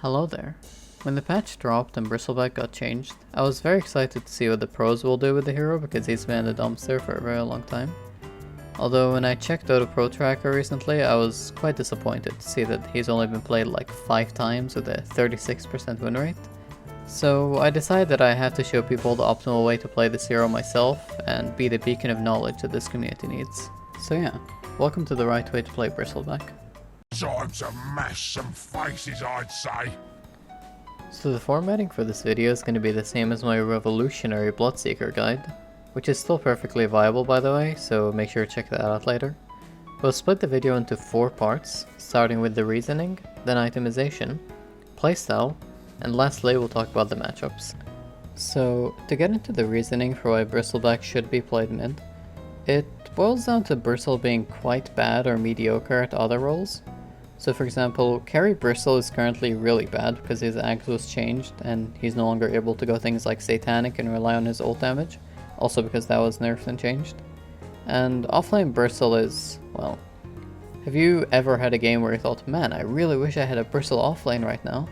Hello there. When the patch dropped and Bristleback got changed, I was very excited to see what the pros will do with the hero because he's been in the dumpster for a very long time. Although when I checked out a pro tracker recently, I was quite disappointed to see that he's only been played like 5 times with a 36% win rate. So I decided that I have to show people the optimal way to play this hero myself and be the beacon of knowledge that this community needs. So yeah, welcome to the right way to play Bristleback. Time to mash some faces, I'd say. So the formatting for this video is going to be the same as my revolutionary Bloodseeker guide, which is still perfectly viable by the way, so make sure to check that out later. We'll split the video into 4 parts, starting with the reasoning, then itemization, playstyle, and lastly we'll talk about the matchups. So to get into the reasoning for why Bristleback should be played mid, it boils down to Bristle being quite bad or mediocre at other roles. So for example, carry Bristle is currently really bad because his axe was changed and he's no longer able to go things like Satanic and rely on his ult damage, also because that was nerfed and changed. And offlane Bristle is, well, have you ever had a game where you thought, man, I really wish I had a Bristle offlane right now?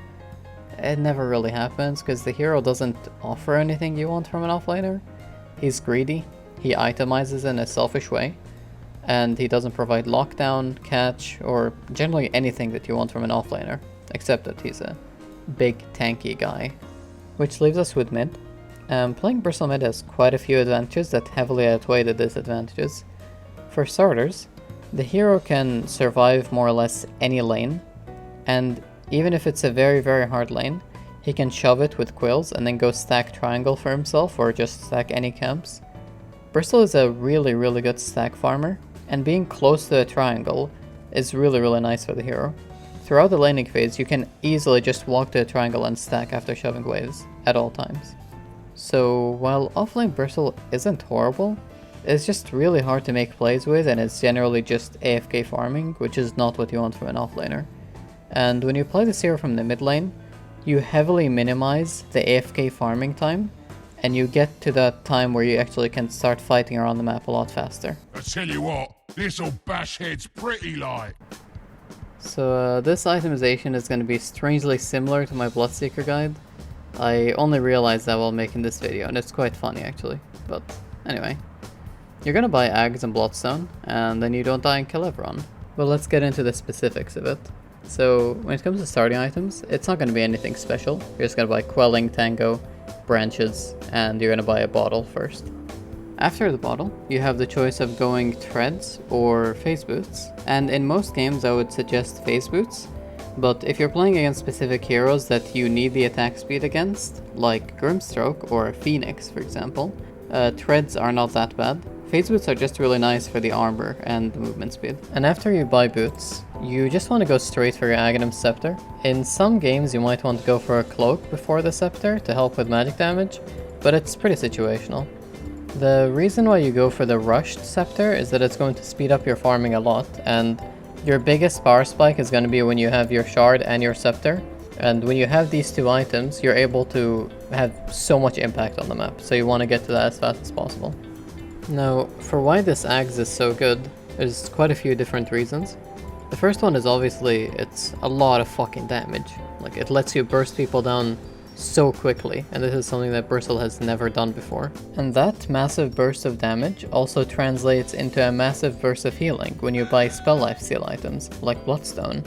It never really happens because the hero doesn't offer anything you want from an offlaner. He's greedy, he itemizes in a selfish way, and he doesn't provide lockdown, catch, or generally anything that you want from an offlaner, except that he's a big tanky guy. Which leaves us with mid. Playing Bristle mid has quite a few advantages that heavily outweigh the disadvantages. For starters, the hero can survive more or less any lane, and even if it's a very hard lane, he can shove it with quills and then go stack triangle for himself or just stack any camps. Bristle is a really good stack farmer, and being close to a triangle is really nice for the hero. Throughout the laning phase, you can easily just walk to a triangle and stack after shoving waves at all times. So while offlane Bristle isn't horrible, it's just really hard to make plays with and it's generally just AFK farming, which is not what you want from an offlaner. And when you play this hero from the mid lane, you heavily minimize the AFK farming time, and you get to that time where you actually can start fighting around the map a lot faster. I tell you what, this'll bash heads pretty light. So this itemization is going to be strangely similar to my Bloodseeker guide. I only realized that while making this video, and it's quite funny actually. But anyway, you're going to buy Ags and Bloodstone, and then you don't die and kill everyone. But let's get into the specifics of it. So when it comes to starting items, it's not going to be anything special. You're just going to buy Quelling, Tango, branches, and you're going to buy a bottle first. After the bottle, you have the choice of going treads or phase boots, and in most games I would suggest phase boots, but if you're playing against specific heroes that you need the attack speed against, like Grimstroke or Phoenix for example, treads are not that bad. Phase boots are just really nice for the armor and the movement speed. And after you buy boots, you just want to go straight for your Aghanim Scepter. In some games you might want to go for a cloak before the scepter to help with magic damage, but it's pretty situational. The reason why you go for the rushed scepter is that it's going to speed up your farming a lot, and your biggest power spike is going to be when you have your shard and your scepter. And when you have these 2 items, you're able to have so much impact on the map, so you want to get to that as fast as possible. Now, for why this axe is so good, there's quite a few different reasons. The first one is obviously it's a lot of fucking damage. Like, it lets you burst people down so quickly, and this is something that Bristle has never done before. And that massive burst of damage also translates into a massive burst of healing when you buy spell lifesteal items, like Bloodstone.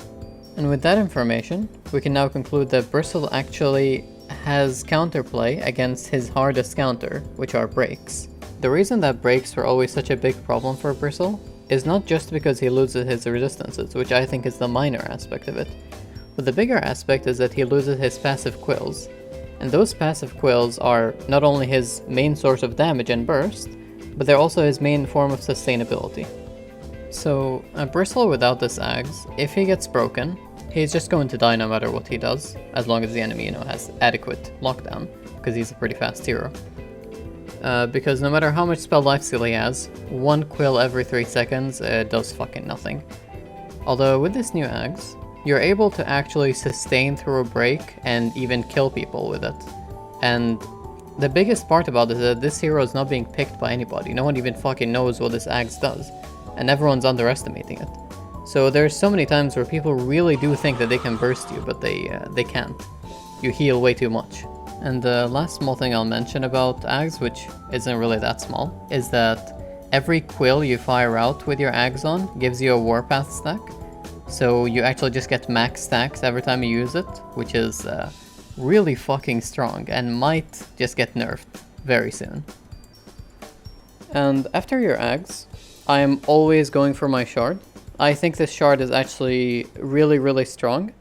And with that information, we can now conclude that Bristle actually has counterplay against his hardest counter, which are breaks. The reason that breaks were always such a big problem for Bristle is not just because he loses his resistances, which I think is the minor aspect of it, but the bigger aspect is that he loses his passive quills. And those passive quills are not only his main source of damage and burst, but they're also his main form of sustainability. So a Bristle without this axe, if he gets broken, he's just going to die no matter what he does, as long as the enemy, has adequate lockdown, because he's a pretty fast hero. Because no matter how much spell lifesteal he has, 1 quill every 3 seconds does fucking nothing. Although with this new axe, you're able to actually sustain through a break and even kill people with it. And the biggest part about it is that this hero is not being picked by anybody. No one even fucking knows what this axe does, and everyone's underestimating it. So there's so many times where people really do think that they can burst you, but they can't. You heal way too much. And the last small thing I'll mention about Ags, which isn't really that small, is that every quill you fire out with your Ags on gives you a Warpath stack. So you actually just get max stacks every time you use it, which is really fucking strong and might just get nerfed very soon. And after your Ags, I am always going for my shard. I think this shard is actually really strong,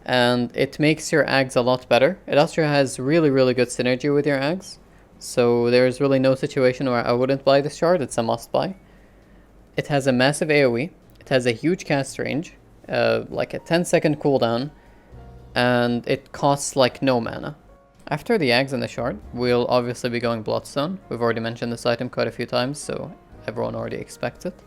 and it makes your Ags a lot better. It also has really good synergy with your Ags, so there's really no situation where I wouldn't buy this shard. It's a must buy. It has a massive AoE, it has a huge cast range, like a 10-second cooldown, and it costs like no mana. After the Ags and the shard, we'll obviously be going Bloodstone. We've already mentioned this item quite a few times, so everyone already expects it.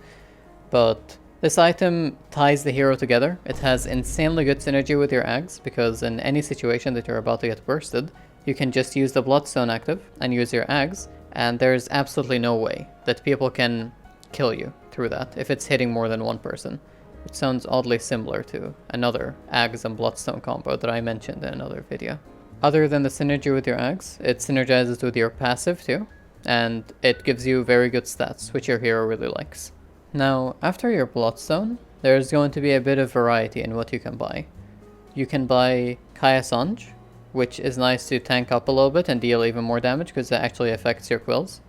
But this item ties the hero together. It has insanely good synergy with your Ags, because in any situation that you're about to get bursted, you can just use the Bloodstone active and use your Ags, and there's absolutely no way that people can kill you through that if it's hitting more than one person. It sounds oddly similar to another Ags and Bloodstone combo that I mentioned in another video. Other than the synergy with your Ags, it synergizes with your passive too, and it gives you very good stats, which your hero really likes. Now, after your Bloodstone, there's going to be a bit of variety in what you can buy. You can buy Kaya Sanj, which is nice to tank up a little bit and deal even more damage because it actually affects your quills.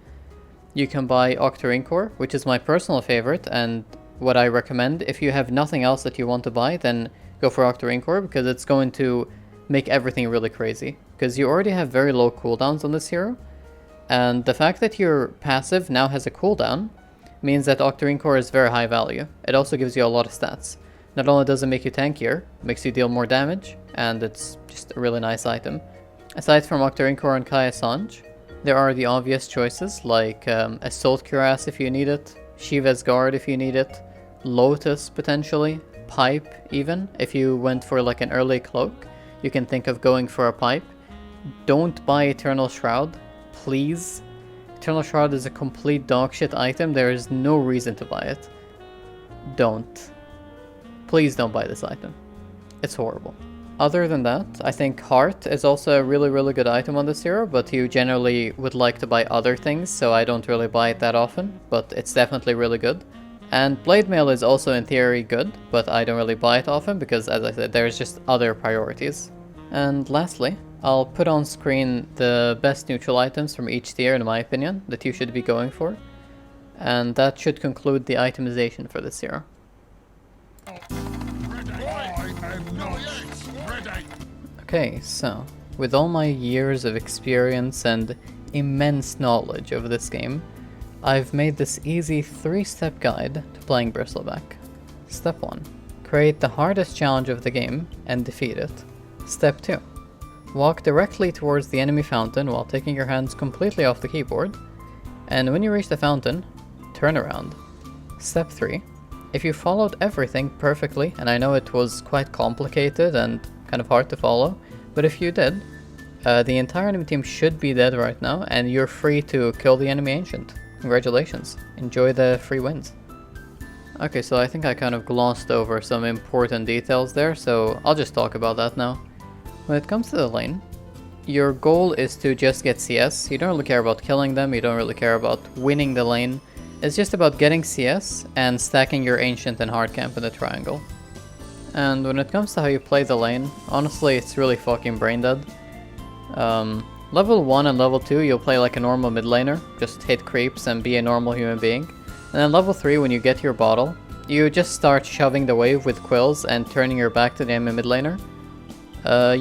You can buy Octarinkor, which is my personal favorite and what I recommend. If you have nothing else that you want to buy, then go for Octarinkor, because it's going to make everything really crazy. Because you already have very low cooldowns on this hero, and the fact that your passive now has a cooldown means that Octarinkor is very high value. It also gives you a lot of stats. Not only does it make you tankier, it makes you deal more damage, and it's just a really nice item. Aside from Octarinkor and Kaya Sanj, there are the obvious choices like Assault Cuirass if you need it, Shiva's Guard if you need it, Lotus potentially, Pipe even. If you went for like an early cloak, you can think of going for a Pipe. Don't buy Eternal Shroud, please. Eternal Shroud is a complete dogshit item. There is no reason to buy it. Don't. Please don't buy this item. It's horrible. Other than that, I think Heart is also a really good item on this hero, but you generally would like to buy other things, so I don't really buy it that often, but it's definitely really good. And Blade Mail is also in theory good, but I don't really buy it often because, as I said, there's just other priorities. And lastly, I'll put on screen the best neutral items from each tier in my opinion that you should be going for. And that should conclude the itemization for this hero. Okay, so with all my years of experience and immense knowledge of this game, I've made this easy 3-step guide to playing Bristleback. Step 1. Create the hardest challenge of the game and defeat it. Step 2. Walk directly towards the enemy fountain while taking your hands completely off the keyboard, and when you reach the fountain, turn around. Step 3. If you followed everything perfectly, and I know it was quite complicated and kind of hard to follow, but if you did, the entire enemy team should be dead right now, and you're free to kill the enemy ancient. Congratulations. Enjoy the free wins. Okay, so I think I kind of glossed over some important details there, so I'll just talk about that now. When it comes to the lane, your goal is to just get CS. You don't really care about killing them, you don't really care about winning the lane. It's just about getting CS and stacking your ancient and hard camp in the triangle. And when it comes to how you play the lane, honestly it's really fucking brain dead. Level 1 and level 2 you'll play like a normal mid laner, just hit creeps and be a normal human being. And then level 3, when you get your bottle, you just start shoving the wave with quills and turning your back to the enemy mid laner.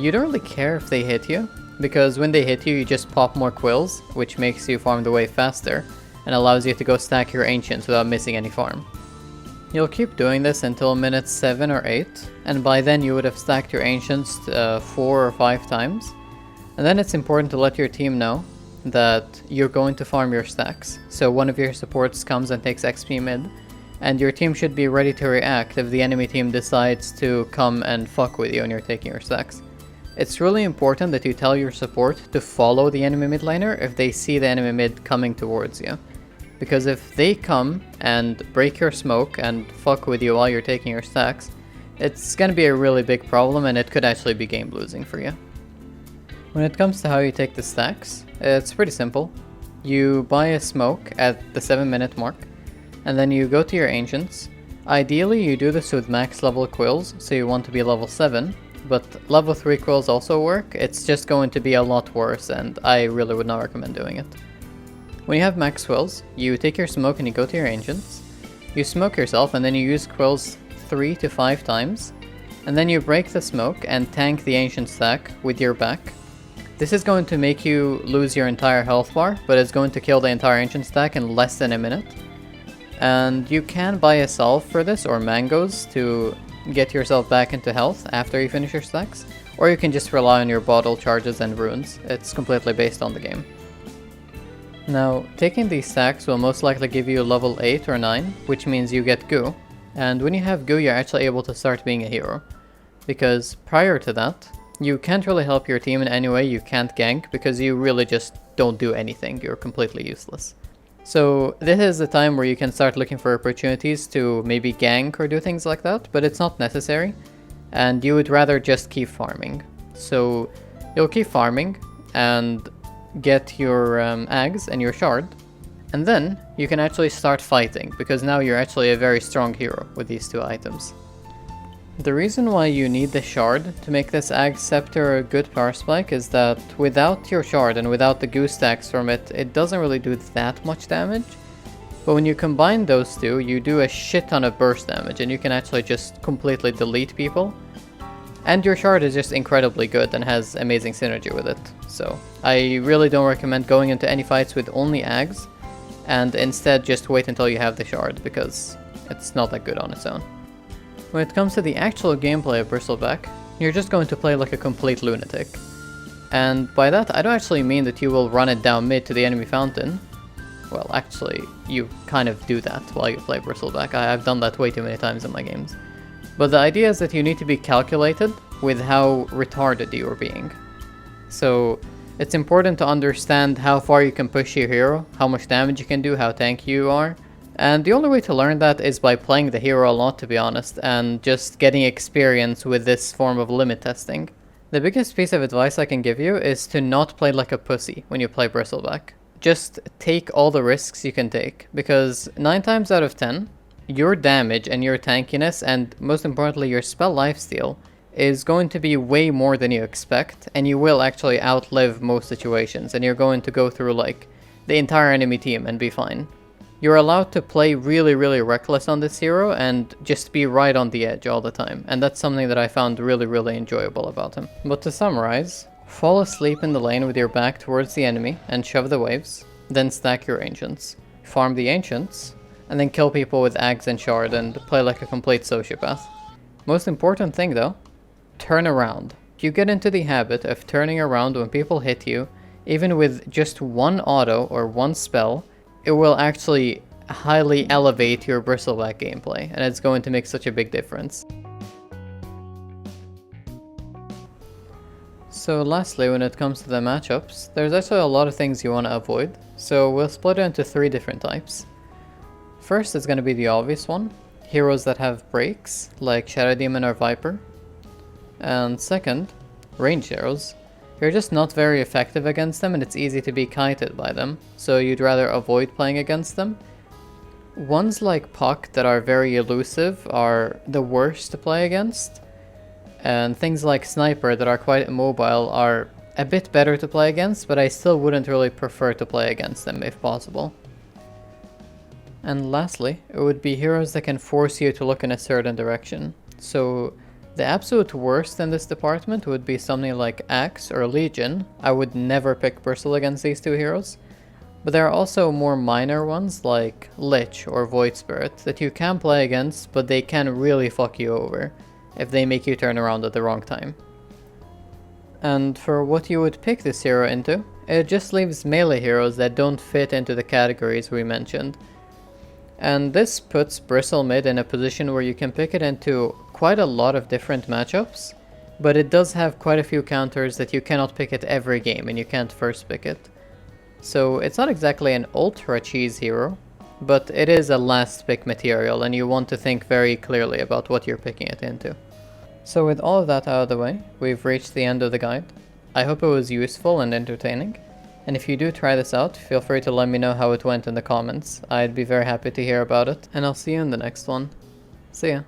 You don't really care if they hit you, because when they hit you, you just pop more quills, which makes you farm the wave faster, and allows you to go stack your ancients without missing any farm. You'll keep doing this until minute 7 or 8, and by then you would have stacked your ancients 4 or 5 times. And then it's important to let your team know that you're going to farm your stacks. So one of your supports comes and takes XP mid, and your team should be ready to react if the enemy team decides to come and fuck with you and you're taking your stacks. It's really important that you tell your support to follow the enemy mid laner if they see the enemy mid coming towards you. because if they come and break your smoke and fuck with you while you're taking your stacks, it's gonna be a really big problem and it could actually be game losing for you. When it comes to how you take the stacks, it's pretty simple. You buy a smoke at the 7-minute mark, and then you go to your ancients. Ideally you do this with max level quills, so you want to be level 7, but level 3 quills also work. It's just going to be a lot worse and I really would not recommend doing it. When you have max quills, you take your smoke and you go to your ancients. You smoke yourself and then you use quills 3 to 5 times, and then you break the smoke and tank the ancient stack with your back. This is going to make you lose your entire health bar, but it's going to kill the entire ancient stack in less than a minute. And you can buy a salve for this, or mangoes, to get yourself back into health after you finish your stacks, or you can just rely on your bottle charges and runes. It's completely based on the game. Now, taking these stacks will most likely give you level 8 or 9, which means you get goo, and when you have goo you're actually able to start being a hero. Because prior to that, you can't really help your team in any way, you can't gank, because you really just don't do anything, you're completely useless. So this is the time where you can start looking for opportunities to maybe gank or do things like that, but it's not necessary, and you would rather just keep farming. So you'll keep farming and get your Ags and your shard, and then you can actually start fighting, because now you're actually a very strong hero with these two items. The reason why you need the shard to make this Ag Scepter a good power spike is that without your shard and without the goo stacks from it, it doesn't really do that much damage. But when you combine those two, you do a shit ton of burst damage and you can actually just completely delete people. And your shard is just incredibly good and has amazing synergy with it. So I really don't recommend going into any fights with only Ags, and instead just wait until you have the shard, because it's not that good on its own. When it comes to the actual gameplay of Bristleback, you're just going to play like a complete lunatic. And by that, I don't actually mean that you will run it down mid to the enemy fountain. Well, actually, you kind of do that while you play Bristleback. I've done that way too many times in my games. But the idea is that you need to be calculated with how retarded you are being. So it's important to understand how far you can push your hero, how much damage you can do, how tanky you are. And the only way to learn that is by playing the hero a lot, to be honest, and just getting experience with this form of limit testing. The biggest piece of advice I can give you is to not play like a pussy when you play Bristleback. Just take all the risks you can take, because 9 times out of 10, your damage and your tankiness, and most importantly your spell lifesteal, is going to be way more than you expect, and you will actually outlive most situations, and you're going to go through like the entire enemy team and be fine. You're allowed to play really reckless on this hero and just be right on the edge all the time, and that's something that I found really enjoyable about him. But to summarize, fall asleep in the lane with your back towards the enemy and shove the waves, then stack your ancients, farm the ancients, and then kill people with Ags and shard and play like a complete sociopath. Most important thing though, turn around. If you get into the habit of turning around when people hit you, even with just one auto or one spell, it will actually highly elevate your Bristleback gameplay, and it's going to make such a big difference. So lastly, when it comes to the matchups, there's actually a lot of things you want to avoid, so we'll split it into 3 different types. First is going to be the obvious one, heroes that have breaks, like Shadow Demon or Viper. And second, ranged heroes. You're just not very effective against them and it's easy to be kited by them, so you'd rather avoid playing against them. Ones like Puck that are very elusive are the worst to play against, and things like Sniper that are quite immobile are a bit better to play against, but I still wouldn't really prefer to play against them if possible. And lastly, it would be heroes that can force you to look in a certain direction. So the absolute worst in this department would be something like Axe or Legion. I would never pick Bristle against these 2 heroes. But there are also more minor ones like Lich or Void Spirit that you can play against, but they can really fuck you over if they make you turn around at the wrong time. And for what you would pick this hero into, it just leaves melee heroes that don't fit into the categories we mentioned. And this puts Bristle mid in a position where you can pick it into quite a lot of different matchups, but it does have quite a few counters that you cannot pick at every game and you can't first pick it. So it's not exactly an ultra cheese hero, but it is a last pick material and you want to think very clearly about what you're picking it into. So with all of that out of the way, we've reached the end of the guide. I hope it was useful and entertaining, and if you do try this out, feel free to let me know how it went in the comments. I'd be very happy to hear about it, and I'll see you in the next one. See ya!